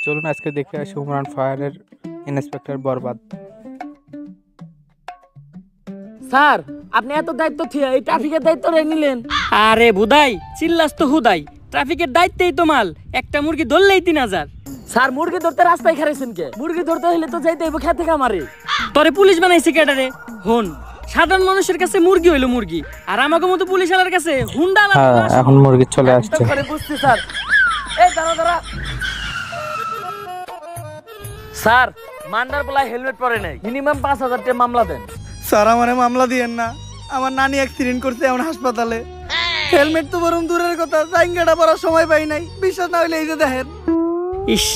চলুন আজকে দেখে আসি উমরান ফায়ারের ইন্সপেক্টর বরবাদ। স্যার আপনি এত দায়িত্ব থিয়া এই ট্রাফিকের দায়িত্ব নিলেন? আরে বুদাই চিল্লাস তো হুদাই, ট্রাফিকের দায়িত্বেই তো মাল। একটা মুরগি ধরলেই 3000। স্যার মুরগি ধরতে রাস্তায় খারাইছেন কে? মুরগি ধরতে হলে তো যাইতে হইব খেতে খামারে। তোরে পুলিশ বানাইছে কেডারে? হন, সাধারণ মানুষের কাছে মুরগি হইলো মুরগি, আর আমাকে মতো পুলিশ আলার কাছে হুন্ডা। এখন মুরগি চলে আসছে। বুঝছি স্যার। এই দাঁড়া দাঁড়া। স্যার মান্ডার বলা হেলমেট পরে নাই, মিনিমাম 5000 টাকা মামলা দেন। স্যার আমারে মামলা দিয়েন না, আমার নানি অ্যাক্সিডেন্ট করছে এখন হাসপাতালে। হেলমেট তো বরং দূরের কথা, জাইঙ্গাটা পরার সময় পাই নাই। বিশ্বাস না হইলে এই যে দেখেন। ইস,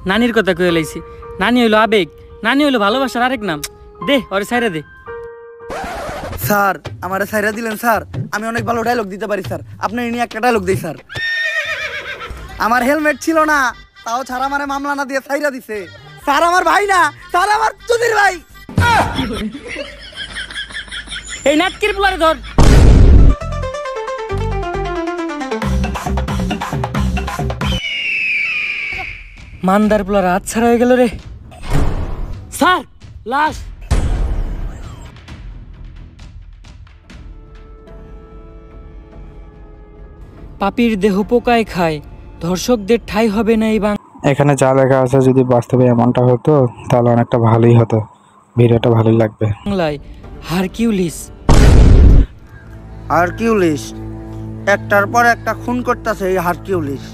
নানির কথা কয়ে লাইছি। নানি হইলো আবেগ, নানি হইলো ভালোবাসার আরেক নাম। দে ওরে ছাইরা দে। স্যার আমারে ছাইরা দিলেন স্যার, আমি অনেক ভালো ডায়লগ দিতে পারি স্যার, আপনি নিয়ে একটা ডায়লগ দিই স্যার। আমার হেলমেট ছিল না, তাও ছাড়া আমারে মামলা না দিয়ে ছাইরা দিছে। স্যার আমার ভাই না, স্যার আমার চুদির ভাই। এই নাটকির পোলারে ধর। মান্দার পোলার হাত ছাড়া হয়ে গেল রে। স্যার লাশ। পাপির দেহ পোকায় খায়, ধর্ষকদের ঠাঁই হবে না এই এখানে যা লেখা আছে যদি বাস্তবে এমনটা হতো তাহলে অনেকটা ভালোই হতো, ভিডিওটা ভালোই লাগবে। বাংলায় হারকিউলিস। হারকিউলিস একটার পর একটা খুন করতেছে। এই হারকিউলিস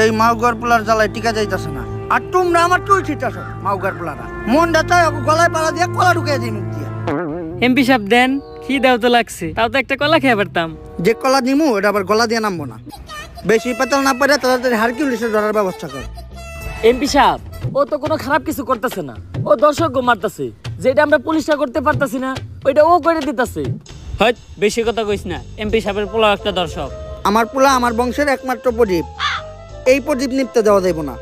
এই মাউগার পোলার জ্বালায় টিকা যাইতেছে না। আর তোমরা আমার চুল ছিটাছো মাউগার পোলারা। মনটা চাই গলায় পাড়া দিয়ে কলা ঢুকিয়ে দিই মুখ দিয়ে। এমপি সাহেব দেন, খিদাও তো লাগছে, তাও তো একটা কলা খেয়ে পারতাম। যে কলা নিমু এটা আবার গলা দিয়ে নামবো না। বেশি পেতাল না পারে তাড়াতাড়ি হারকিউলিসের ধরার ব্যবস্থা কর। এমপি সাহেব ও তো কোনো খারাপ কিছু করতেছে না, ও দর্শককে মারতেছে। যেটা আমরা পুলিশটা করতে পারতাছি না ওইটা ও করে দিতেছে। হয়ত বেশি কথা কইস না, এমপি সাহেবের পোলা একটা দর্শক। আমার পোলা আমার বংশের একমাত্র প্রদীপ। এই প্রদীপ নিপতে দেওয়া যাইব না,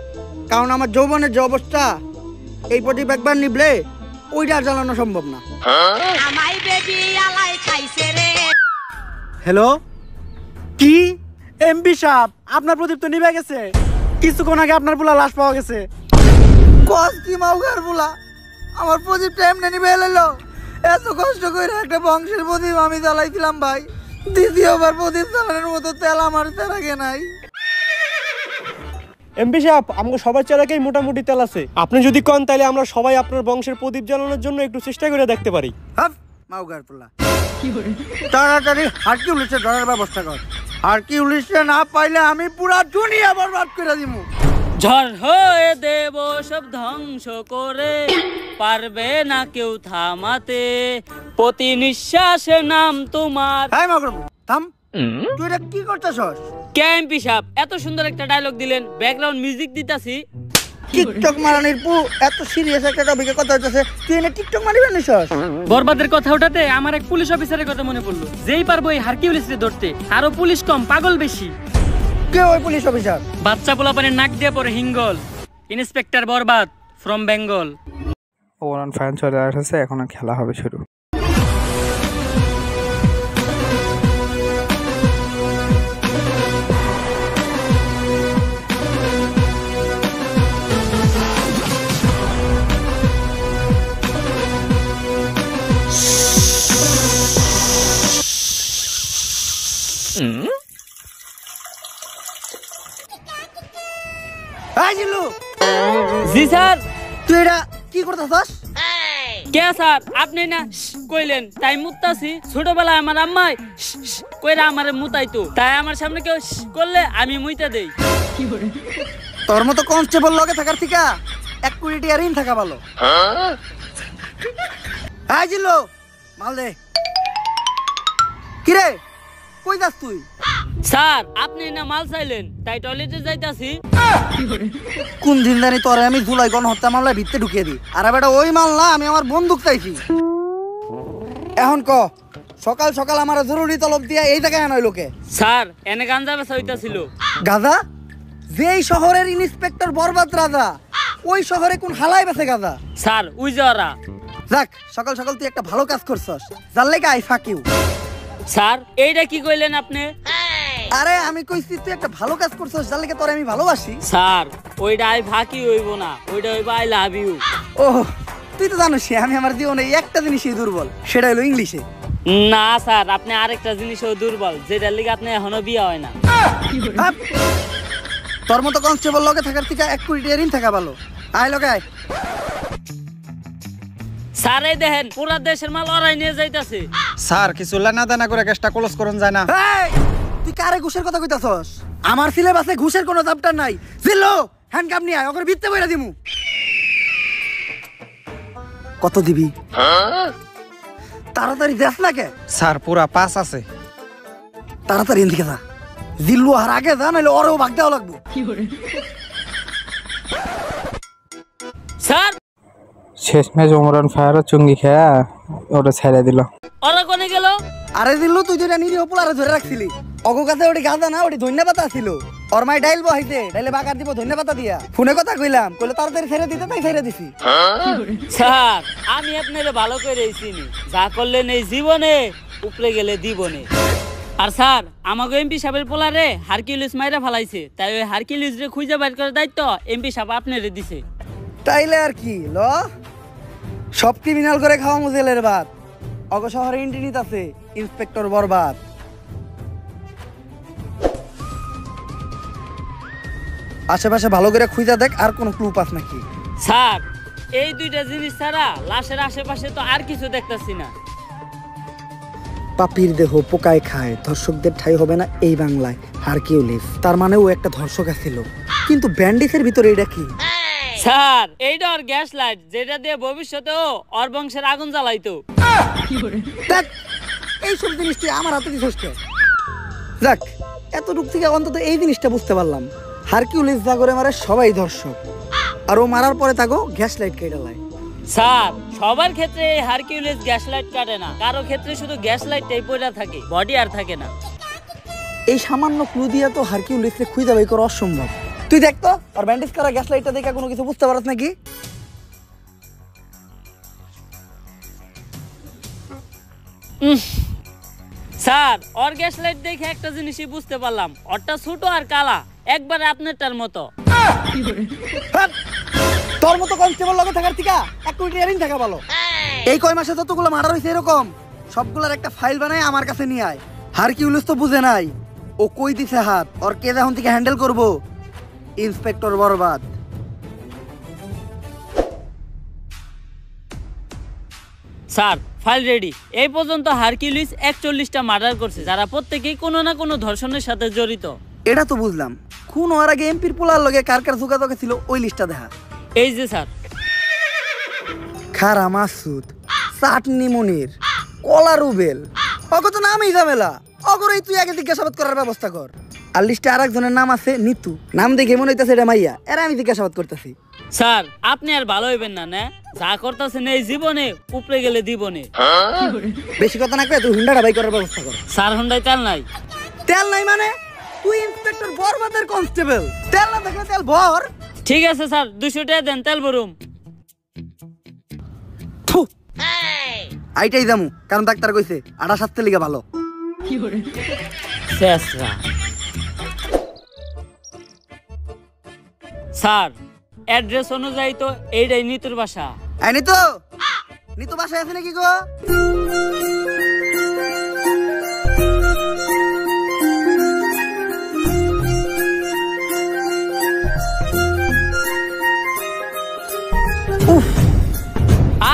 কারণ আমার যৌবনের যে অবস্থা, এই প্রদীপ একবার নিবলে ওইটা জ্বালানো সম্ভব না। হ্যালো, কি এমপি সাহেব আপনার প্রদীপ তো নিভে গেছে? কিছুক্ষণ আগে আপনার পোলা লাশ পাওয়া গেছে। কস কি মাউগার পোলা, আমার প্রদীপটা এমনি নিভে এলো? এত কষ্ট করে একটা বংশের প্রদীপ আমি জ্বালাইছিলাম ভাই, দ্বিতীয়বার প্রদীপ জ্বালানোর মতো তেল আমার তেরাগে নাই। এমপি সাহেব আমাকে সবার চেরাকেই মোটামুটি তেল আছে, আপনি যদি কন তাহলে আমরা সবাই আপনার বংশের প্রদীপ জ্বালানোর জন্য একটু চেষ্টা করে দেখতে পারি। মাউগার পোলা তাড়াতাড়ি হারকিউলিসে ধরার ব্যবস্থা কর। হারকিউলিসে না পাইলে আমি পুরা দুনিয়া বরবাদ করে দিব। ঝড় হয়ে দেব সব ধ্বংস করে, পারবে না কেউ থামাতে, প্রতি নিঃশ্বাসে নাম তোমার। হ্যাঁ মাউগার থাম, তুই এটা কি করতেছস? কে এমপি সাহেব এত সুন্দর একটা ডায়লগ দিলেন, ব্যাকগ্রাউন্ড মিউজিক দিতাছি। টিকটক মারানির পু এত সিরিয়াস একটা টপিকে কথা হইতাছে, তুই এনে টিকটক মারিবে নিছস? বরবাদের কথা ওঠাতে আমার এক পুলিশ অফিসারের কথা মনে পড়লো, যেই পারবো এই হারকিউলিসকে ধরতে। আরো পুলিশ কম, পাগল বেশি। কে ওই পুলিশ অফিসার? বাচ্চা পোলাপানের নাক দিয়ে পরে হিঙ্গল, inspector Barbad from Bengal. Umran fire চলে আসছে, এখন খেলা হবে শুরু। জি স্যার। তুই এটা কি করতেছস? কে স্যার আপনি না কইলেন তাই মুতাছি? ছোটবেলায় আমার আম্মাই কইরা আমারে মুতাইতো, তাই আমার সামনে কেউ করলে আমি মুইতা দেই। তোর মতো কনস্টেবল লগে থাকার থেকে 1 কোটি টাকা ঋণ থাকা ভালো। এই জিল্লু মাল দে। কিরে কই যাস তুই? স্যার আপনি না মাল চাইলেন তাই টয়লেটে যাইতাছি। কোন দিন জানি তোরে আমি জুলাই গণহত্যা মামলায় ভিতরে ঢুকিয়ে দিই, আর বেটা ওই মাল না, আমি আমার বন্দুক চাইছি। এখন ক সকাল সকাল আমার জরুরি তলব দিয়া এই জায়গায় আনয় লোকে? স্যার এনে গাঞ্জা বেচা হইতাছিল। গাঁজা? যেই শহরের ইন্সপেক্টর বরবাদ রাজা, ওই শহরে কোন হালাই বেচে গাঁজা? স্যার উই যারা। যাক সকাল সকাল তুই একটা ভালো কাজ করছস, যার লেগে আই ফাক ইউ। স্যার এইটা কি কইলেন আপনি? আরে আমি কইছি তুই একটা ভালো কাজ করছিস, যার লাগি তোরে আমি ভালোবাসি। স্যার ওইটা আই ফাঁকি হইব না, ওইটা হইব আই লাভ ইউ। ও তুই তো জানিস আমি আমার জীবনে একটা জিনিসই দুর্বল, সেটা হলো ইংলিশে। না স্যার, আপনি আরেকটা জিনিসও দুর্বল, যেটার লিগে আপনি এখনো বিয়ে হয় না। হাপ! তোর মতো কনস্টেবল লগে থাকার থেকে 1 কোটি টাকা ঋণ থাকা ভালো। আয় লগে আয়। স্যার এই দেখেন পুরা দেশের মাল ওরাই নিয়ে যাইতাছে। স্যার কিছু লেনা দেনা করে গ্যাসটা ক্লোজ করুন যায় না? এই, তুই কারে ঘুষের কথা কইতাছস? আমার সিলেবাসে ঘুষের কোনো চ্যাপ্টার নাই। জিল্লো হ্যান্ডকাম নিয়ে আয়, ওকে ভিত্তে বইরা দিমু। কত দিবি? তাড়াতাড়ি দেখ না কে। স্যার পুরা 5 আছে। তাড়াতাড়ি এদিকে যা। জিল্লু আর আগে যা, নাহলে ওরও ভাগ দেওয়া লাগবো। স্যার শেষমেশ ওমরান ফায়ারও চুঙ্গি খেয়া ওটা ছেড়ে দিল। ওরা কোনে গেল? আরে জিল্লু তুই যেটা নিরীহ পোলারে ধরে রাখছিলি, অগো কাছে ওটি গাঁদা না, ওটি ধন্যা পাতা ছিল। ওর মাই ডাইল বহাইতে, ডাইলে বাগার দিব ধন্যা পাতা দিয়া। ফোনে কথা কইলাম, কইলে তাড়াতাড়ি ছেড়ে দিতে, তাই ছেড়ে দিছি। স্যার আমি আপনারে ভালো করে চিনি, যা করলেন এই জীবনে উপরে গেলে দিবনে। আর স্যার আমাকে এমপি সাহেবের পোলারে হারকিউলিস মাইরা ফালাইছে, তাই ওই হারকিউলিস রে খুঁজে বাইর করার দায়িত্ব এমপি সাহেব আপনারে দিছে। তাইলে আর কি ল, সব ক্রিমিনাল করে খাওয়া মুজেলের ভাত। অগ শহরে ইন্টিনিত আছে ইন্সপেক্টর বরবাদ। আশেপাশে ভালো করে খুঁজা দেখ, আর কোনো ক্লু পাস নাকি। স্যার এই দুইটা জিনিস ছাড়া লাশের আশেপাশে তো আর কিছু দেখতাছি না। পাপির দেহ পোকায় খায়, ধর্ষকদের ঠাঁই হবে না এই বাংলায়। হারকিউলিস তার মানে ও একটা ধর্ষক ছিল, কিন্তু ব্যান্ডিসের ভিতরে এটা কি? স্যার এইটা ওর গ্যাস লাইট, যেটা দিয়ে ভবিষ্যতেও ওর বংশের আগুন জ্বালাইতো। দেখ, এইসব জিনিস তুই আমার হাতে দিছিস কে? যাক, এতটুক থেকে অন্তত এই জিনিসটা বুঝতে পারলাম, হারকিউলিস যা করে মারে সবাই ধর্ষক, আর ও মারার পরে তাকে গ্যাস লাইট কেটে দেয়। স্যার সবার ক্ষেত্রে এই হারকিউলিস গ্যাস লাইট কাটে না, কারো ক্ষেত্রে শুধু গ্যাস লাইটটাই পড়ে থাকে, বডি আর থাকে না। এই সামান্য ক্লু দিয়া তো হারকিউলিসকে খুঁজে বাই করা অসম্ভব। তুই দেখ তো আর ব্যান্ডেজ করা গ্যাস লাইটটা দেখে কোনো কিছু বুঝতে পারছ নাকি? স্যার ওর গ্যাস লাইট দেখে একটা জিনিসই বুঝতে পারলাম, ওরটা ছোট আর কালা, একবারে আপনারটার মতো। হাপ! তোর মতো কনস্টেবল লগে থাকার থেকে 1 কোটি টাকা ঋণ থাকা ভালো। এই কয় মাসে যতগুলো মার্ডার হইছে এরকম, সবগুলোর একটা ফাইল বানায় আমার কাছে নিয়ে আয়। হারকিউলিস তো বুঝে নাই ও কই দিছে হাত, ওর কে এখন থেকে হ্যান্ডেল করবো? Inspector Barbad. Sir file ready. এই পর্যন্ত হারকিউলিস 41টা মার্ডার করছে, যারা প্রত্যেকেই কোনো না কোনো ধর্ষণের সাথে জড়িত। এটা তো বুঝলাম, খুন হওয়ার আগে এমপির পোলার লগে কার কার যোগাযোগ ছিল ওই লিস্টটা দেখা। এই যে স্যার, খারা মাসুদ, চাটনি মনির, কলা রুবেল, অগ তো নামই ঝামেলা। অগরই তুই আগে জিজ্ঞাসাবাদ করার ব্যবস্থা কর। আর লিস্টে আর একজনের নাম আছে নিতু, নাম দেখে মনে হইতেছে এটা মাইয়া, এরা আমি জিজ্ঞাসাবাদ করতেছি। স্যার আপনি আর ভালো হইবেন না, না যা করতেছেন এই জীবনে উপরে গেলে দিবনে। বেশি কথা না কয়ে তুই হুন্ডাটা বাই করার ব্যবস্থা কর। স্যার হুন্ডাই তেল নাই। তেল নাই মানে? তুই ইন্সপেক্টর বরবাদের কনস্টেবল, তেল না থাকলে তেল ভর। ঠিক আছে স্যার 200 টাকা দেন, তেল ভরুম। আইটাই দামু, কারণ ডাক্তার কইছে আটা সাততে লিগা ভালো। স্যার অ্যাড্রেস অনুযায়ী তো এইটাই নিতুর বাসা। এই নিতু, নিতু বাসায় আছে নাকি গো?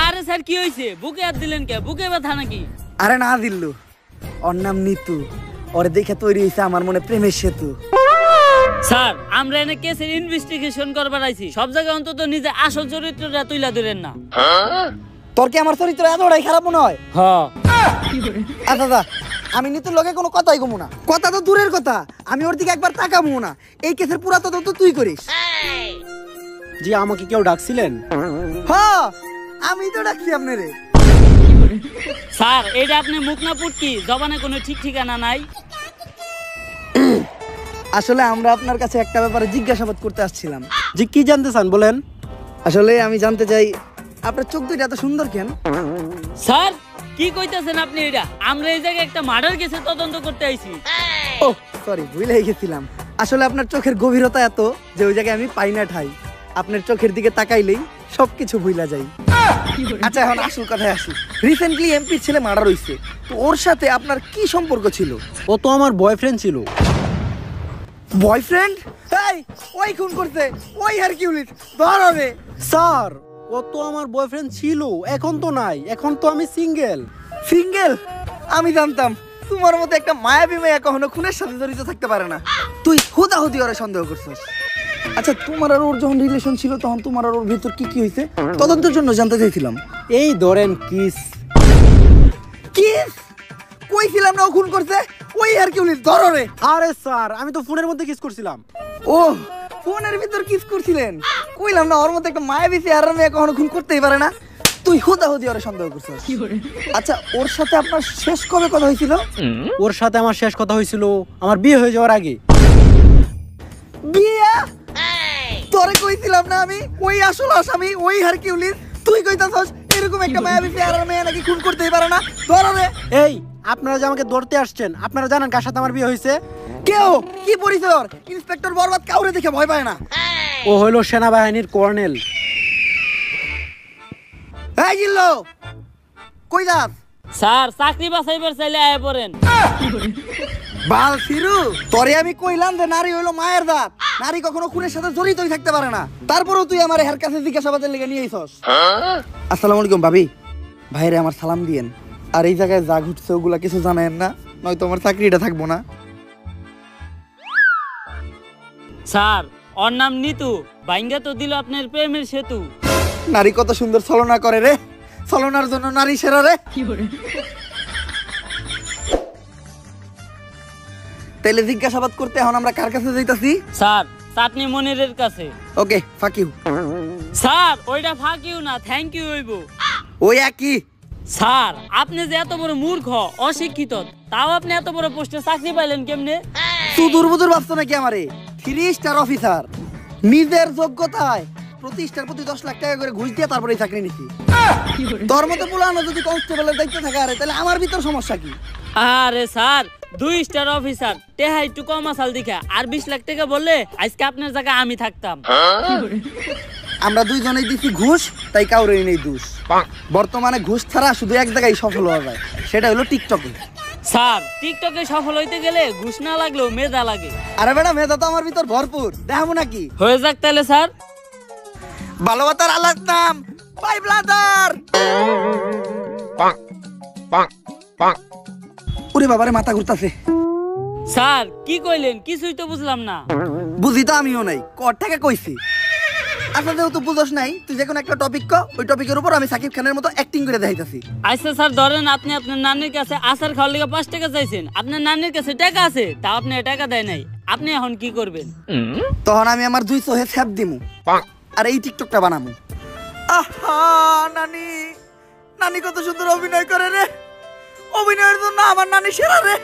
আরে স্যার কি হয়েছে, বুকে হাত দিলেন কে? বুকে ব্যথা নাকি? আরে না দিল্লু, ওর নাম নিতু, ওর দেখে তৈরি হয়েছে আমার মনে প্রেমের সেতু। স্যার আমরা এনে কেসের ইনভেস্টিগেশন করবার আইছি, সব জায়গায় অন্তত নিজে আসল চরিত্রটা তুইলা ধরেন না। তোর কি আমার চরিত্র এতটাই খারাপ মনে হয়? হ্যাঁ। আচ্ছা আচ্ছা, আমি নিতুর লগে কোনো কথাই কমু না। কথা তো দূরের কথা, আমি ওর দিকে একবার তাকাবো না। এই কেসের পুরা তদন্ত তুই করিস। জি আমাকে কেউ ডাকছিলেন? হ্যাঁ আমি তো ডাকছি আপনারে। স্যার এটা আপনি মুখ না পুটকি, জবানে কোনো ঠিক ঠিকানা নাই। আসলে আমরা আপনার কাছে একটা ব্যাপারে জিজ্ঞাসাবাদ করতে আসছিলাম। জি কি জানতে চান বলেন? আসলে আমি জানতে চাই আপনার চোখ দুইটা এত সুন্দর কেন? স্যার কি কইতাছেন আপনি এটা? আমরা এই জায়গায় একটা মার্ডার কেসে তদন্ত করতে আইছি। ও সরি, ভুলে গেছিলাম। আসলে আপনার চোখের গভীরতা এত যে ওই জায়গায় আমি পাই না ঠাই। আপনার চোখের দিকে তাকাইলেই সবকিছু ভুলা যাই। আচ্ছা, এখন আসল কথায় আসি। রিসেন্টলি এমপির ছেলে মার্ডার হইছে, তো ওর সাথে আপনার কি সম্পর্ক ছিল? ও তো আমার বয়ফ্রেন্ড ছিল। বয়ফ্রেন্ড? এই, ওই খুন করতে, ওই হারকিউলিস, ধর রে। স্যার, ও তো আমার বয়ফ্রেন্ড ছিল, এখন তো নাই, এখন তো আমি সিঙ্গেল। সিঙ্গেল? আমি জানতাম তোমার মতো একটা মায়াবী মেয়ে কখনো খুনের সাথে জড়িত থাকতে পারে না। তুই হুদাহুদি ওরে সন্দেহ করছিস। আচ্ছা, তোমার আর ওর যখন রিলেশন ছিল তখন তোমার আর ওর ভিতর কি কি হয়েছে তদন্তের জন্য জানতে চাইছিলাম। এই ধরেন কিস। কিস? কইছিলাম না ও খুন করছে, ওই হারকিউলিস, ধর রে। আরে স্যার, আমি তো ফোনের মধ্যে কিস করছিলাম। ও, ফোনের ভিতর কিস করছিলেন? কইলাম না ওর মতো একটা মায়াবী চেহারার মেয়ে কখনো খুন করতেই পারে না। তুই হুদাহুদি ওরে সন্দেহ করছিস। আচ্ছা, ওর সাথে আপনার শেষ কবে কথা হয়েছিল? ওর সাথে আমার শেষ কথা হয়েছিল আমার বিয়ে হয়ে যাওয়ার আগে। বিয়া? তোরে কইছিলাম না আমি ওই আসল আসামি ওই হারকিউলিস, তুই কইতাছস এরকম একটা মায়াবী চেহারার মেয়ে নাকি খুন করতেই পারে না? ধর রে। এই, আপনারা যে আমাকে ধরতে আসছেন, আপনারা জানেন কার সাথে আমার বিয়ে হয়েছে? কেউ কি পরিচয় ওর? ইন্সপেক্টর বরবাদ কাউরে দেখে ভয় পায় না। ও হইল সেনাবাহিনীর কর্নেল। এই জিল্লো, কই যাস? স্যার, চাকরি বাছাইবার চাইলে আয় পড়েন। বাল ফিরু, তোরে আমি কইলাম যে নারী হইলো মায়ের জাত, নারী কখনো খুনের সাথে জড়িতই থাকতে পারে না। তারপরেও তুই আমার হের কাছে জিজ্ঞাসাবাদের লেগে নিয়ে আইছস। আসসালামু আলাইকুম ভাবি, ভাইরে আমার সালাম দিয়েন। আর এই জায়গায় যা ঘুরছে ওগুলা কিছু জানেন না, নয়তো আমার চাকরিটা থাকবো না। স্যার, ওর নাম নিতু, বাইঙ্গা তো দিল আপনার প্রেমের সেতু। নারী কত সুন্দর ছলনা করে রে, ছলনার জন্য নারী সেরা রে। তাইলে জিজ্ঞাসাবাদ করতে এখন আমরা কার কাছে যাইতাছি? স্যার, চাটনি মনিরের কাছে। ওকে, ফাক ইউ। স্যার, ওইটা ফাঁক ইউ না, থ্যাংক ইউ হইব। ওই একই। স্যার, আপনি যে এত বড় মূর্খ, অশিক্ষিত, তাও আপনি এত বড় পোস্টে চাকরি পাইলেন কেমনে? তুই দুর্বুদুর ভাবছো নাকি আমারে? 3 স্টার অফিসার, নিজের যোগ্যতায় প্রতিষ্ঠার প্রতি 10 লাখ টাকা করে ঘুষ দিয়ে তারপরে চাকরি নিছি। তোর মতো পুলানো যদি কনস্টেবলের দায়িত্ব থাকে আরে, তাহলে আমার ভিতর সমস্যা কি? আরে স্যার, 2 স্টার অফিসার, টেহা একটু কম আসাল দেখা, আর 20 লাখ টাকা বললে আজকে আপনার জায়গায় আমি থাকতাম। আমরা দুইজনেই দিছি ঘুষ, তাই কাউরেই নেই দোষ। বর্তমানে ঘুষ ছাড়া শুধু এক জায়গায় সফল হওয়া যায়, সেটা হলো টিকটকে। স্যার, টিকটকে সফল হইতে গেলে ঘুষ না লাগলেও মেধা লাগে। আরে বেটা, মেধা তো আমার ভিতর ভরপুর, দেখাবো নাকি? হয়ে যাক তাহলে স্যার। ভালোবাসার আল্লাহর নাম, বাই ব্লাদার। ওরে বাবারে, মাথা ঘুরতাছে। স্যার, কি কইলেন? কিছুই তো বুঝলাম না। বুঝি তো আমিও নাই, কর থেকে কইছি। আচ্ছা, যেহেতু বুঝোস নাই, তুই যে কোনো একটা টপিক ক, ওই টপিকের উপর আমি সাকিব খানের মতো অ্যাক্টিং করে দেখাইতাছি। আচ্ছা স্যার, ধরেন আপনি আপনার নানির কাছে আচার খাওয়ার লেগে 5 টাকা চাইছেন, আপনার নানির কাছে টাকা আছে, তা আপনি টাকা দেয় নাই, আপনি এখন কি করবেন? তখন আমি আমার 2 চোহে ছ্যাপ দিমু আর এই টিকটকটা বানামু। আহা, নানি, নানি কত সুন্দর অভিনয় করে রে, অভিনয়ের জন্য আমার নানি সেরা রে।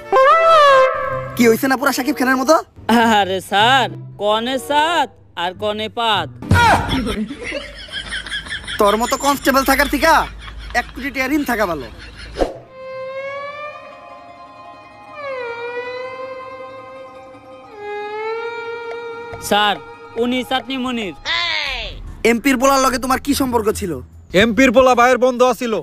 কি হইছে না পুরা সাকিব খানের মতো? আরে স্যার, কনে সাত আর কনে পাত। তোর মতো কনস্টেবল থাকার থেকে 1 কোটি টাকা ঋণ থাকা ভালো। স্যার, উনি চাটনি মনির। এমপির বলার লগে তোমার কি সম্পর্ক ছিল? এমপির পোলা ভাইয়ের বন্ধু আছিল।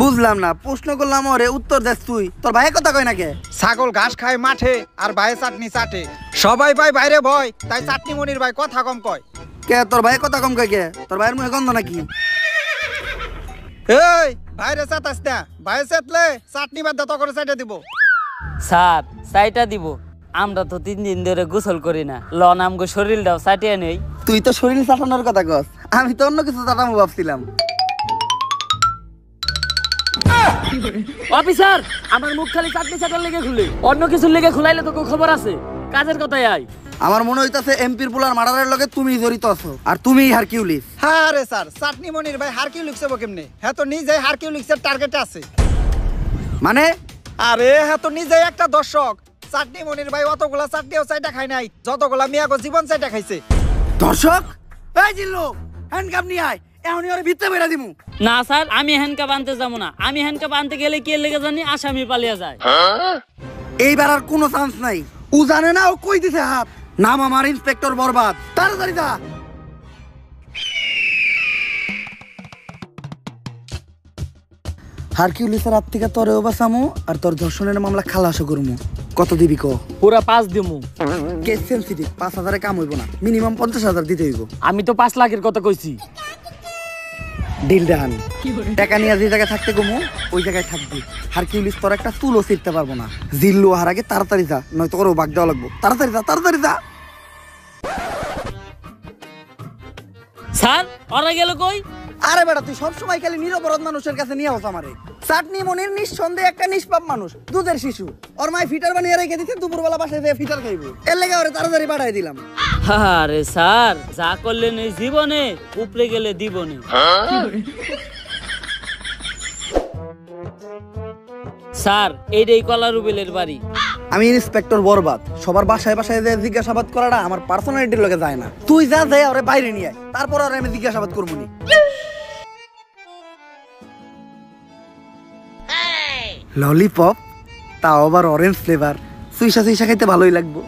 বুঝলাম না, প্রশ্ন করলাম ওরে, উত্তর দেস তুই। তোর ভাইয়ের কথা কয় না কে? ছাগল ঘাস খায় মাঠে আর ভাই চাটনি চাটে। সবাই ভাই বাইরে ভয়, তাই চাটনি মনির ভাই কথা কম কয়। কে তোর ভাইয়ের কথা কম কয় কে? তোর ভাইয়ের মুখে গন্ধ নাকি? এই ভাইরে চাটাস না, ভাই চাটলে চাটনি বাদ দত করে চাইটা দিব। স্যার, চাইটা দিব। আমরা তো 3 দিন ধরে গোসল করি না, লন আমগো শরীরটাও চাটিয়ে নেই। তুই তো শরীর চাটানোর কথা কস, আমি তো অন্য কিছু চাটামো ভাবছিলাম। অফিসার, আমার মুখ খালি চাটনি চাটার লেগে খুলে, অন্য কিছুর লেগে খুলাইলে তো খবর আছে। কাজের কথাই আয়। আমার মনে হইতাছে এমপির পোলার মার্ডারের লগে তুমি জড়িত আছো, আর তুমিই হারকিউলিস। হ্যাঁ রে স্যার, চাটনি মনির ভাই হারকিউলিক্স হবো কেমনে? হ্যাঁ তো নিজে হারকিউলিক্সের টার্গেটে আছে। মানে? আরে হ্যাঁ তো নিজে একটা দর্শক। চাটনি মনির ভাই অতগুলা চাটনিও চাইটা খায় নাই যতগুলা মিয়াগো জীবন চাইটা খাইছে। দর্শক? এই জিল্লু, হ্যান্ডকাপ নিয়ে আয়, এখনই ওরে ভিতরে বেরা দিমু। না স্যার, আমি হ্যান্ডকাপ আনতে যাবো না। আমি হ্যান্ডকাপ আনতে গেলে কি লেগে জানি আসামি পালিয়ে যায়। এইবার আর কোনো চান্স নাই। ও জানে না ও কই দিছে হাত। নাম আমার ইন্সপেক্টর বরবাদ। তাড়াতাড়ি যা। হারকিউলিসের হাত থেকে তোরেও বাঁচামু আর তোর ধর্ষণের মামলা খালাসও করমু। কত দিবি ক? পুরা 5 দিমু। কেস সেন্সিটিভ, 5,000 কাম হইব না, মিনিমাম 50,000 দিতে হইব। আমি তো 5 লাখের কথা কইছি। Deal done. টাকা নিয়ে যে জায়গায় থাকতে গমু ওই জায়গায় থাকবি। হারকিউলিস তোর একটা চুলও ছিঁড়তে পারবো না। জিল্লু হার আগে তাড়াতাড়ি যা, নয়তো ওরও বাগ দেওয়া লাগবো। তাড়াতাড়ি যা, তাড়াতাড়ি যা। স্যার ওরা গেল কই? আরে বেটা, তুই সবসময় খালি নিরপরাধ মানুষের কাছে নিয়ে আস আমারে। চাটনি মনির নিঃসন্দেহে একটা নিষ্পাপ মানুষ, দুধের শিশু। ওর মাই ফিটার বানিয়ে রেখে দিতে, দুপুরবেলা বাসায় যেয়ে ফিটার খাইবো। এর লেগে ওরে তাড়াতাড়ি পাঠাই দিলাম। আরে স্যার, যা করলেন এই জীবনে উপরে গেলে দিবনে। স্যার এইটাই কলা রুবেলের বাড়ি। আমি ইন্সপেক্টর বরবাদ। সবার বাসায় বাসায় যে জিজ্ঞাসাবাদ করাটা আমার পার্সোনালিটির লগে যায় না। তুই যা যাই ওরে বাইরে নিয়ে আয়, তারপর আর আমি জিজ্ঞাসাবাদ করবো নি। ললিপপ, তাও আবার অরেঞ্জ ফ্লেভার। সুইসা সুইসা খাইতে ভালোই লাগবো।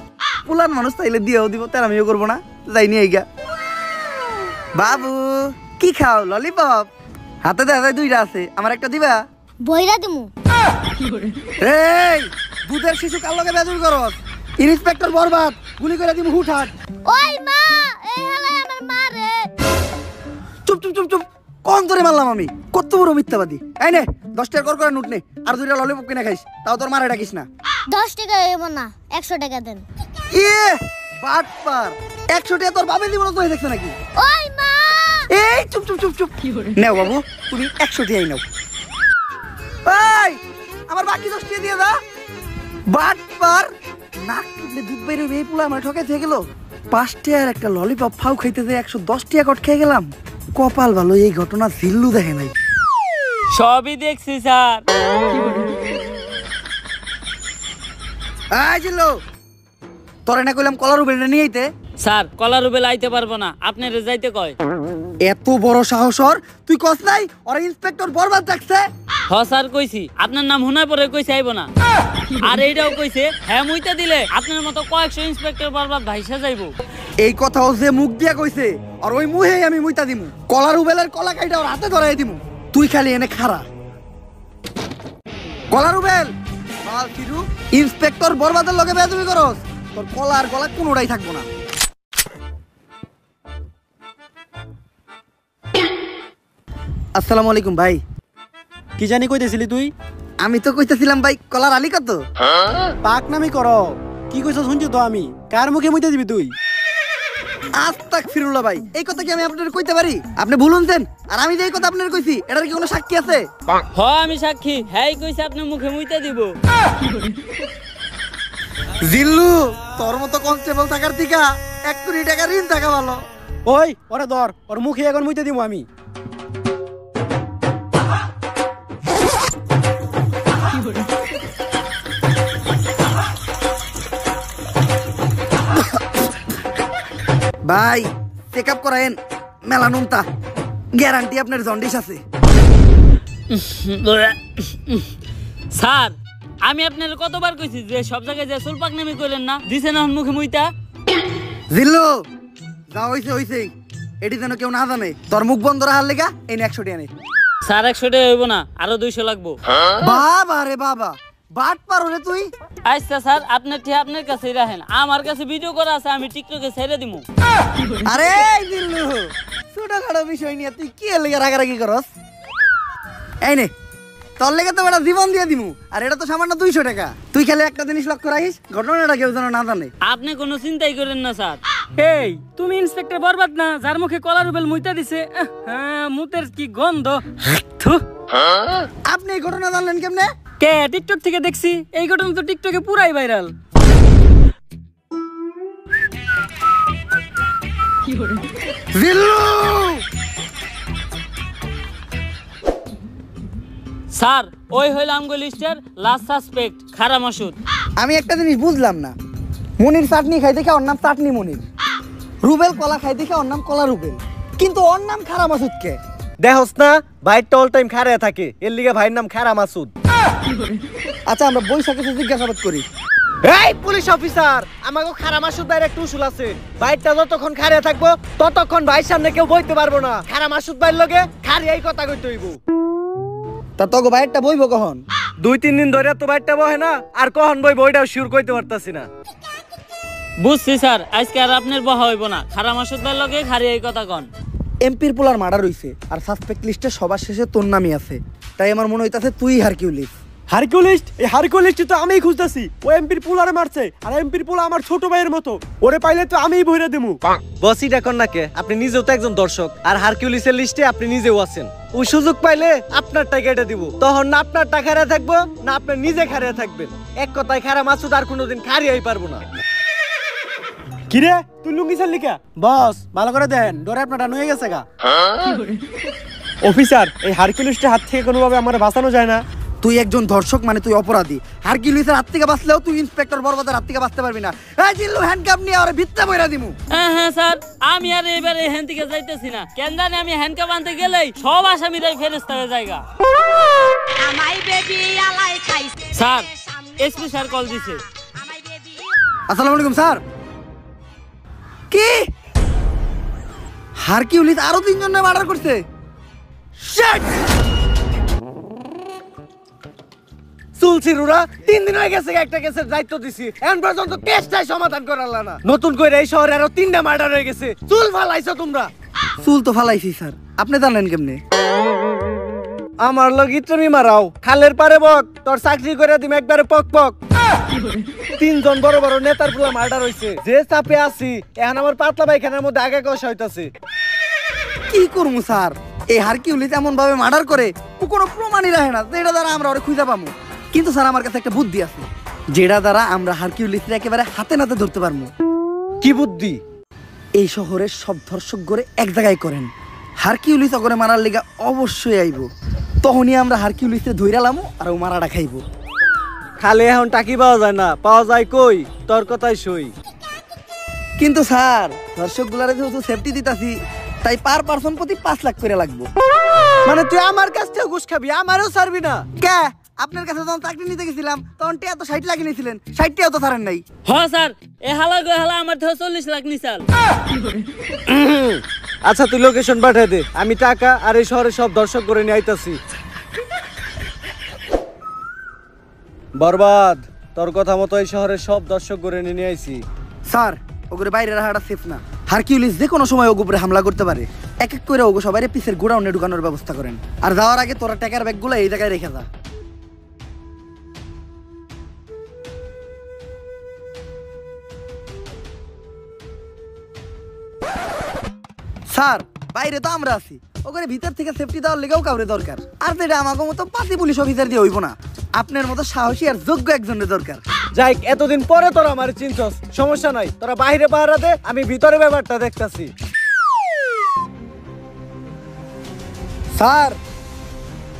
পুলান মানুষ তাইলে দিয়েও দিব, তার আমিও করবো না। যাই নিয়ে গা। বাবু কি খাও? ললিপপ। হাতে দেখা যায় 2টা আছে, আমার একটা দিবা? বইরা দিমু। এই দুধের শিশু কার লগে বেজুর করস? ইন্সপেক্টর বরবাদ, গুলি করে দিমু হুটহাট। ওই মা, এই হালাই আমার মা রে। চুপ চুপ চুপ চুপ। কোন ধরে মারলাম আমি? কত বড় মিথ্যাবাদী। এই নে 10 টাকা কর করে নোট নে, আর 2টা ললিপপ কিনে খাইস। তাও তোর মারে ডাকিস না। 10 টাকা হইব না, 100 টাকা দেন। ইয়ে বাটপার। 100 টাকা তোর বাবা দিব না তো দেখছ নাকি? ওই মা। এই চুপ চুপ চুপ চুপ। নাও বাবু, তুমি 100 টাকাই নাও। এই আমার বাকি 10 টাকা দিয়ে দাও। বাটপার, নাক টিপলে দুধ বাইরে এই পুলা আমার ঠকে থেকে গেল। 5 টাকার একটা ললিপপ ফাউ খাইতে যে 110 টাকা কট খেয়ে গেলাম। কপাল ভালো, এই ঘটনা জিল্লু দেখে নাই। সবই দেখছি স্যার। এই জিল্লু, তোরে না কইলাম কলার উপরে নিয়ে আইতে? স্যার কলা রুবেল আইতে পারবো না, আপনারে যাইতে কয়। এত বড় সাহস ওর? তুই কস নাই ওরা ইন্সপেক্টর বরবাদ ডাকছে? হ স্যার কইছি, আপনার নাম হুনার পরে কইছে আইব না। আর এইটাও কইছে হ্যাঁ মুইতা দিলে আপনার মতো কয়েকশো ইন্সপেক্টর বরবাদ ভাইসা যাইবো। এই কথাও যে মুখ দিয়া কইছে, আর ওই মুহেই আমি মুইতা দিমু। কলার উবেলের কলা কাইটা ওর হাতে ধরাই দিমু। তুই খালি এনে খাড়া। কলার উবেল বাল ফিরু, ইন্সপেক্টর বরবাদের লগে বেয়াদবি করস, তোর কলা আর গলা কোনোটাই থাকবো না। আসসালামু আলাইকুম ভাই। কি জানি কইতেছিলি তুই? আমি তো কইতেছিলাম ভাই কলার আলী কত? পাক নামি করো। কি কইছ শুনছি তো আমি। কার মুখে মুইতে দিবি তুই? আস্তাক ফিরুল্লাহ ভাই, এই কথা কি আমি আপনাদের কইতে পারি? আপনি ভুলুনছেন, আর আমি যে এই কথা আপনার কইছি এটার কি কোনো সাক্ষী আছে? হ আমি সাক্ষী, হ্যাঁ কইছে আপনার মুখে মুইতা দিব। জিল্লু, তোর মতো কনস্টেবল থাকার থেকে 1 কোটি টাকা ঋণ থাকা ভালো। ওই ওরে ধর, ওর মুখে এখন মুইতে দিব আমি। ভাই চেক আপ করায়েন, মেলানোনটা গ্যারান্টি আপনার জন্ডিস আছে। স্যার আমি আপনার কতবার কইছি যে সব জায়গায় যে সুলপাক নামি কইলেন না, দিছেন এখন মুখে মুইতা। জিল্লু যা হইছে হইছে, এটি যেন কেউ না জানে। তোর মুখ বন্ধ রাখার লেগা এই 100 টাকা নে। স্যার 100 টাকা হইব না, আরো 200 লাগবো। বাবা রে বাবা, বাট পার হলে তুই। আচ্ছা স্যার, আপনার ঠিক আপনার কাছেই রাখেন, আমার কাছে ভিডিও করা আছে, আমি টিকটকে ছেড়ে দিমু। আরে জিল্লু, ছোটখাটো বিষয় নিয়ে তুই কি লেগে রাগারাগি করস? এই নে তোর লেগে তো একটা জীবন দিয়ে দিমু, আর এটা তো সামান্য 200 টাকা। তুই খালি একটা জিনিস লক্ষ্য রাখিস, ঘটনাটা কেউ যেন না জানে। আপনি কোনো চিন্তাই করেন না স্যার। এই তুমি ইন্সপেক্টর বরবাদ না, যার মুখে কলা রুবেল মুইতা দিছে? হ্যাঁ, মুতের কি গন্ধ। থু। আপনি এই ঘটনা জানলেন কেমনে? কে? টিকটক থেকে দেখছি। এই ঘটনা তো টিকটকে পুরাই ভাইরাল। জিল্লু স্যার ওই হইল আমগো লিস্টের লাস্ট সাসপেক্ট খারা মাসুদ। আমি একটা জিনিস বুঝলাম না। মনির চাটনি খাই দেখে ওর নাম চাটনি মনির, রুবেল কলা খাই দেখে ওর নাম কলা রুবেল। কিন্তু ওর নাম খারা মাসুদ কে? দেখোস না ভাইটা অল টাইম খারে থাকে, এর লিগে ভাইয়ের নাম খারা মাসুদ। আচ্ছা আমরা বৈশাখে জিজ্ঞাসাবাদ করি। এই পুলিশ অফিসার, আমাকে খারা মাসুদ ভাইয়ের একটা উসুল আছে, ভাইটা যতক্ষণ খারে থাকবো ততক্ষণ ভাইয়ের সামনে কেউ বইতে পারবো না। খারা মাসুদ ভাইয়ের লগে খারিয়াই কথা কইতে হইব। তা তোকে বাইরটা বইব কখন? 2-3 দিন ধরে তো ভাইটা বহে না, আর কখন বইব ওইটাও শিওর কইতে পারতাছি না। বুঝছি স্যার, আজকে আর আপনার বহা হইব না, খারা মাসুদ ভাইয়ের লগে খারি এই কথা কন। এমপির পোলার মার্ডার হইছে আর সাসপেক্ট লিস্টে সবার শেষে তোর নামই আছে, তাই আমার মনে হইতাছে তুই হারকিউলিস। হারকিউলিস্ট? এই হারকিউলিস্ট তো আমিই খুঁজতাছি। ও এমপির পুলারে মারছে, আর এমপির পুলা আমার ছোট ভাইয়ের মতো, ওরে পাইলে তো আমিই বইরা দিমু। বসই দেখুন না কে, আপনি নিজেও তো একজন দর্শক, আর হারকিউলিসের লিস্টে আপনি নিজেও আছেন। ও সুযোগ পাইলে আপনার টাকাটা দিব, তখন না আপনার টাকা হারিয়ে থাকবো না আপনি নিজে হারিয়ে থাকবেন। এক কথায় খারা মাসুদ আর কোনোদিন হারিয়েই পারবো না। কিরে তুই লুঙ্গি ছাড়লি কা? বস ভালো করে দেন, ডরে আপনারটা নয়ে গেছে গা। অফিসার, এই হারকিউলিস্টের হাত থেকে কোনোভাবে আমার বাঁচানো যায় না? তুই একজন ধর্ষক মানে তুই অপরাধী। হারকিউলিসের হাত থেকে বাঁচলেও তুই ইন্সপেক্টর বরবাদের হাত থেকে বাঁচতে পারবি না। এই জিল্লু হ্যান্ডকাপ নিয়ে ওরে ভিতরে বইরা দিমু। হ্যাঁ হ্যাঁ স্যার, আমি আর এবারে হ্যান থেকে যাইতেছি না, কেন জানি আমি হ্যান্ডকাপ আনতে গেলেই সব আসামিরাই ফেরেস্তা হয়ে জায়গা। স্যার, এসপি স্যার কল দিছে। আসসালামু আলাইকুম স্যার। কি হারকিউলিস আরো 3 জনের মার্ডার করছে? শিট! চুলছিরুরা 3 দিন হয়ে গেছে একটা কেসের দায়িত্ব দিছি, এখন পর্যন্ত কেসটাই সমাধান করালা না। নতুন করে এই শহরে আরো 3টা মার্ডার হয়ে গেছে। চুল ফালাইছো তোমরা। চুল তো ফালাইছি স্যার, আপনি জানেন কেমনে? আমার লগি তুমি মারাও, খালের পারে বক, তোর চাকরি করে দিম একবারে পক পক। 3 জন বড় বড় নেতার পুলা মার্ডার হইছে, যে চাপে আছি এখন আমার পাতলা পায়খানার মধ্যে আগে কষা হইতাছে। কি করবো স্যার, এই হারকিউলিস এমন ভাবে মার্ডার করে ও কোনো প্রমাণই রাখে না যেটা দ্বারা আমরা ওরে খুঁজে পাবো। কিন্তু স্যার আমার কাছে একটা বুদ্ধি আছে, যেটা দ্বারা আমরা হারকিউলিসকে একেবারে হাতে নাতে ধরতে পারবো। কি বুদ্ধি? এই শহরের সব ধর্ষক গড়ে এক জায়গায় করেন, হারকিউলিস অগরে মারার লিগা অবশ্যই আইব, তখনই আমরা হারকিউলিসে ধইরালামু আর ও মারাটা খাইব। খালে এখন টাকি পাওয়া যায় না, পাওয়া যায় কই? তোর কথাই সই। কিন্তু স্যার ধর্ষক গুলারে যেহেতু সেফটি দিতাছি, তাই পার পারসন প্রতি 5 লাখ করে লাগবে। মানে তুই আমার কাছ থেকে ঘুষ খাবি, আমারও ছাড়বি না? কে আপনার কাছে যখন চাকরি নিতে গেছিলাম তখন টিয়া তো 60 লাখ নিয়েছিলেন, 60 টাও তো ছাড়েন নাই। হ্যাঁ স্যার, এ হালা গো হালা আমার থেকে 40 লাখ নিছাল। আচ্ছা তুই লোকেশন পাঠিয়ে দে, আমি টাকা আর এই শহরে সব দর্শক করে নিয়ে আইতাছি। বরবাদ, তোর কথা মতো এই শহরের সব দর্শক করে নিয়ে আইছি। স্যার ওগুলো বাইরে রাখাটা সেফ না, হারকিউলিস যে কোনো সময় ওগুলো উপরে হামলা করতে পারে। এক এক করে ওগো সবাই পিসের গোডাউনে ঢুকানোর ব্যবস্থা করেন, আর যাওয়ার আগে তোরা টাকার ব্যাগগুলো এই জায়গায় রেখে যা। স্যার বাইরে তো আমরা আছি, ওখানে ভিতর থেকে সেফটি দেওয়ার লেগেও কাউরে দরকার, আর যেটা আমাকে মতো 5 পুলিশ অফিসার দিয়ে হইব না, আপনার মতো সাহসী আর যোগ্য একজনের দরকার। যাই এতদিন পরে তোরা আমার চিনছস, সমস্যা নাই, তোরা বাইরে পাহারা দে, আমি ভিতরে ব্যাপারটা দেখতাছি। স্যার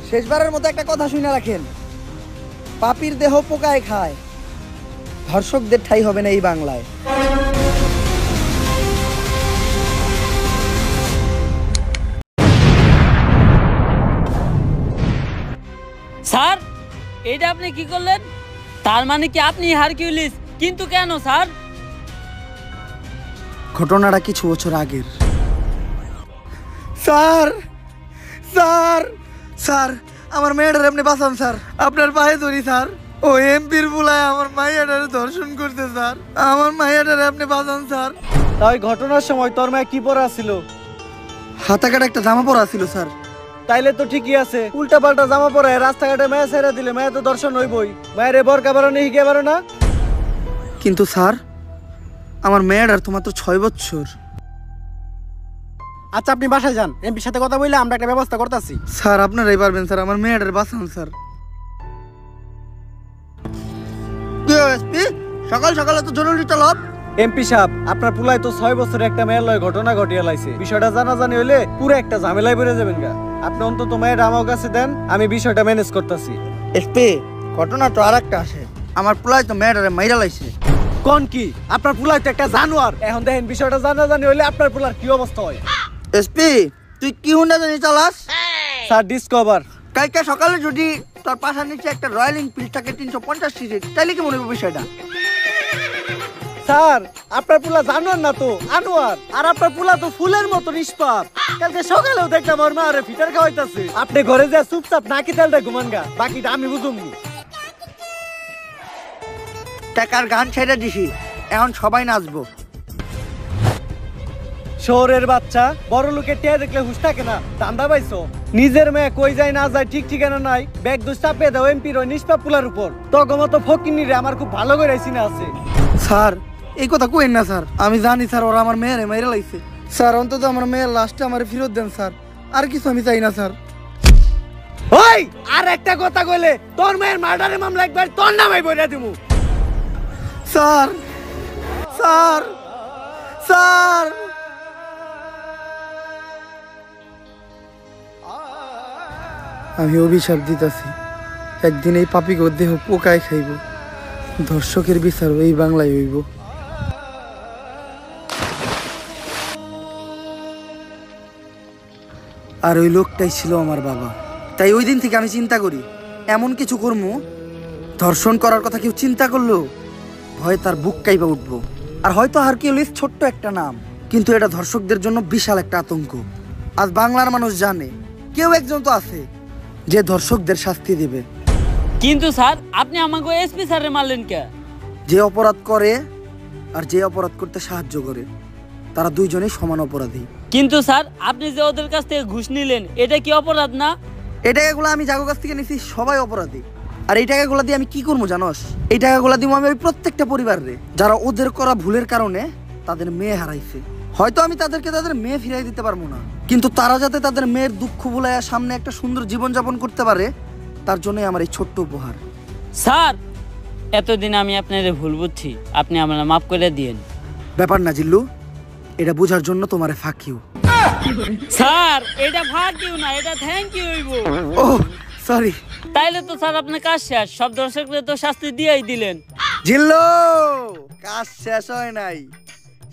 শেষবারের মতো একটা কথা শুনে রাখেন, পাপির দেহ পোকায় খায়, ধর্ষকদের ঠাঁই হবে না এই বাংলায়। স্যার, এটা আপনি কি করলেন? তার মানে কি আপনি হারকিউলিস? কিন্তু কেন স্যার? ঘটনাটা কিছু বছর আগের। স্যার স্যার স্যার আমার মেয়েটার আপনি বাঁচান স্যার, আপনার পায়ে ধরি স্যার। ও এমপির বুলায় আমার মাইয়াটারে ধর্ষণ করতে স্যার, আমার মাইয়াটারে আপনি বাঁচান স্যার। তাই ঘটনার সময় তোর মায়ে কি পরা ছিল? হাতা কাটা একটা জামা পরা ছিল স্যার। তাইলে তো ঠিকই আছে, উল্টা পাল্টা জামা পরে রাস্তাঘাটে মেয়ে ছেড়ে দিলে মেয়ে তো দর্শন হইবই। মায়ের বরকা বারো নেই হিগে বারো না। কিন্তু স্যার আমার মেয়েটার তো মাত্র 6 বছর। আচ্ছা আপনি বাসায় যান, এমপির সাথে কথা বললে আমরা একটা ব্যবস্থা করতেছি। স্যার আপনারাই পারবেন স্যার, আমার মেয়েটার বাঁচান স্যার। সকাল সকালে তো জরুরি তলব। এমপি সাহেব, আপনার পুলায় তো 6 বছরে একটা মেয়ের লয় ঘটনা ঘটিয়ে লাইছে, বিষয়টা জানাজানি হইলে পুরো একটা ঝামেলায় বেড়ে যাবেন গা। আপনি অন্তত মেয়ের আমার কাছে দেন, আমি বিষয়টা ম্যানেজ করতেছি। এসপি ঘটনা তো আর একটা আসে, আমার পোলায় তো মেয়েটারে মাইরা লাইছে। কোন কি? আপনার পুলায় তো একটা জানোয়ার। এখন দেখেন বিষয়টা জানাজানি হইলে আপনার পুলার কি অবস্থা হয়। এসপি তুই কি হুন্ডা জানি চালাস? Sir discover. কালকে সকালে যদি তোর পাশার নিচে একটা রয়্যাল এনফিল্ড থাকে 350 সিসি, তাইলে কি মনে হবে বিষয়টা? স্যার আপনার পুলা জানোয়ার না তো, আনোয়ার। আর আপনার পুলা তো ফুলের মতো নিষ্পাপ। কালকে সকালেও দেখলাম ওর মা আরে ফিটার খাওয়াইতাছে। আপনি ঘরে যা চুপচাপ নাকি তেলটা ঘুমান গা, বাকিটা আমি বুঝুমনি। টাকার গান ছেড়ে দিছি, এখন সবাই নাচবো। শহরের বাচ্চা, বড় লোকের টিয়া দেখলে হুশ থাকে না, দান্দা পাইছো? নিজের মেয়ে কই যায় না যায় ঠিক ঠিকানা নাই, ব্যাগ দোষ চাপিয়ে দাও এমপির ওই নিষ্পাপ পুলার উপর। তগমতো ফকিনি রে আমার খুব ভালো করে চিনা আছে। স্যার এই কথা কইেন না স্যার, আমি জানি স্যার ওরা আমার মেয়েরে মেরে লাইছে। স্যার অন্তত আমার মেয়ের লাস্টে আমার ফেরত দেন স্যার, আর কিছু আমি চাই না স্যার। ওই আর একটা কথা কইলে তোর মেয়ের মার্ডারের মামলা একবার তোর নামে বইরা দিমু। স্যার স্যার স্যার আমি অভিশাপ দিতেছি, একদিন এই পাপিকে দেহ পোকায় খাইব, দর্শকের বিচার এই বাংলায় হইব। আর ওই লোকটাই ছিল আমার বাবা। তাই ওই দিন থেকে আমি চিন্তা করি এমন কিছু কর্ম, ধর্ষণ করার কথা কেউ চিন্তা করলো ভয় তার বুক কাইবা উঠবো। আর হয়তো হারকিউলিস ছোট্ট একটা নাম, কিন্তু এটা ধর্ষকদের জন্য বিশাল একটা আতঙ্ক। আজ বাংলার মানুষ জানে কেউ একজন তো আছে যে ধর্ষকদের শাস্তি দেবে। কিন্তু স্যার আপনি আমাকে এসপি স্যারের মারলেন কে? যে অপরাধ করে আর যে অপরাধ করতে সাহায্য করে, তারা দুইজনেই সমান অপরাধী। কিন্তু স্যার আপনি যে ওদের কাছ থেকে ঘুষ নিলেন, এটা কি অপরাধ না? এই টাকাগুলো আমি যাগো কাছ থেকে নিছি সবাই অপরাধী। আর এই টাকাগুলো দিয়ে আমি কি করবো জানোস? এই টাকাগুলো দিব আমি ওই প্রত্যেকটা পরিবারে যারা ওদের করা ভুলের কারণে তাদের মেয়ে হারাইছে। হয়তো আমি তাদেরকে তাদের মেয়ে ফিরিয়ে দিতে পারবো না, কিন্তু তারা যাতে তাদের মেয়ের দুঃখ ভুলাইয়া সামনে একটা সুন্দর জীবন যাপন করতে পারে, তার জন্যই আমার এই ছোট্ট উপহার। স্যার এতদিন আমি আপনার ভুল বুঝছি, আপনি আমার মাফ করে দিয়েন। ব্যাপার না জিল্লু, এটা বোঝার জন্য তোমারে ফাঁক ইউ। স্যার এটা ফাঁক ইউ না, এটা থ্যাংক ইউ হইব। ও সরি। তাইলে তো স্যার আপনার কাজ শেষ, সব দর্শকদের তো শাস্তি দিয়েই দিলেন। জিল্লু কাজ শেষ হয় নাই,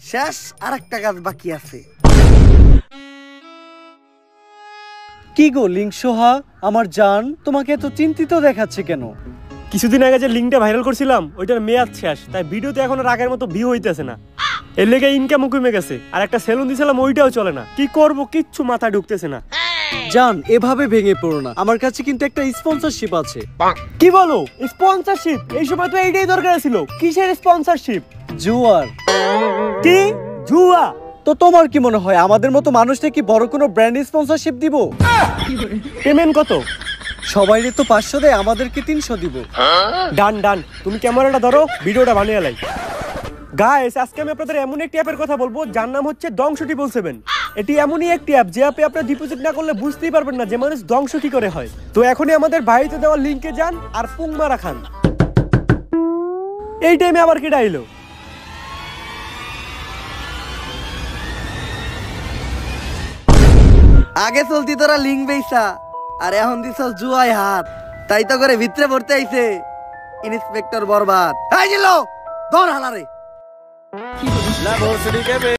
শেষ আর একটা কাজ বাকি আছে। কি গো লিংসোহা আমার জান, তোমাকে এত চিন্তিত দেখাচ্ছে কেন? কিছুদিন আগে যে লিঙ্কটা ভাইরাল করছিলাম ওইটার মেয়াদ শেষ, তাই ভিডিওতে এখন আর আগের মতো ভিউ হইতেছে না। এর লেগে ইনকামও কমে গেছে, আর একটা সেলুন দিয়েছিলাম ওইটাও চলে না। কি করব কিচ্ছু মাথা ঢুকতেছে না। জান এভাবে ভেঙে পড়ো না, আমার কাছে কিন্তু একটা স্পন্সরশিপ আছে। কি বলো স্পন্সরশিপ? এই সময় তো এইটাই দরকার ছিল। কিসের স্পন্সরশিপ? জুয়ার। কি জুয়া? তো তোমার কি মনে হয় আমাদের মতো মানুষটা কি বড় কোনো ব্র্যান্ড স্পন্সরশিপ দিব? পেমেন্ট কত? সবাইরে তো 500 দেয়, আমাদেরকে 300 দিব। ডান ডান, তুমি ক্যামেরাটা ধরো, ভিডিওটা বানিয়ে লাই। গাইস আজকে আমি আপনাদের এমন একটি অ্যাপের কথা বলবো যার নাম হচ্ছে দংশ 777। এটি এমনই একটি অ্যাপ যে অ্যাপে আপনারা ডিপোজিট না করলে বুঝতেই পারবেন না যে মানুষ ধ্বংস কি করে হয়। তো এখনই আমাদের ভাইতে দেওয়া লিংকে যান আর পুং মারা খান। এই টাইমে আবার কি ডাইলো? আগে চলতি তোরা লিঙ্ক বেইসা, আর এখন দিছ জুয়ায় হাত, তাই তো করে ভিতরে পড়তে আইছে ইন্সপেক্টর বরবাদ। এই জিল্লু ধর হালারে।